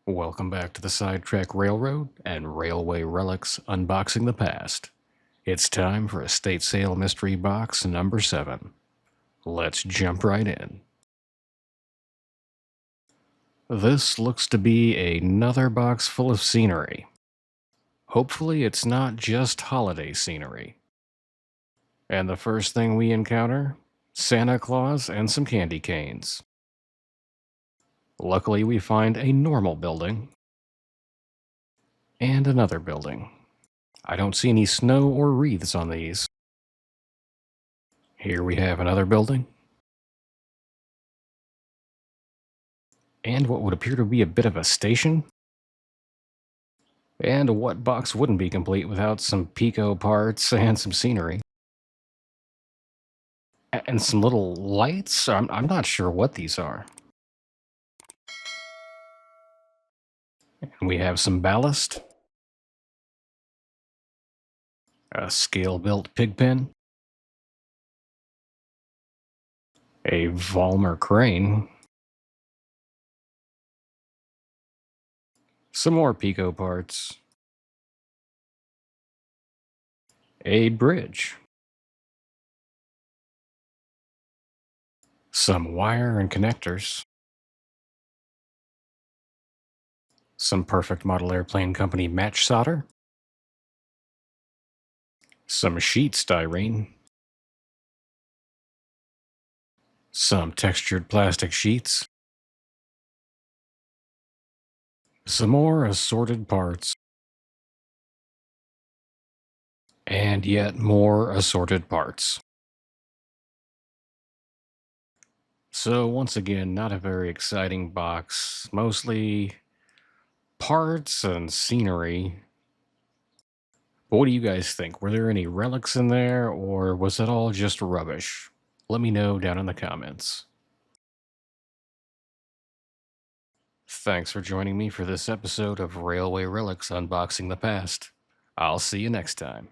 Welcome back to the Sidetrack Railroad and Railway Relics Unboxing the Past. It's time for Estate Sale Mystery Box number 7. Let's jump right in. This looks to be another box full of scenery. Hopefully it's not just holiday scenery. And the first thing we encounter, Santa Claus and some candy canes. Luckily we find a normal building and another building. I don't see any snow or wreaths on these. Here we have another building. And what would appear to be a bit of a station. And what box wouldn't be complete without some Peco parts and some scenery? And some little lights? I'm not sure what these are. And we have some ballast. A scale-built pig pen. A Vollmer crane. Some more Peco parts. A bridge. Some wire and connectors. Some Perfect Model Airplane Company match solder. Some sheet styrene. Some textured plastic sheets. Some more assorted parts. And yet more assorted parts. So once again, not a very exciting box. Mostly parts and scenery. But what do you guys think? Were there any relics in there, or was it all just rubbish? Let me know down in the comments. Thanks for joining me for this episode of Railway Relics Unboxing the Past. I'll see you next time.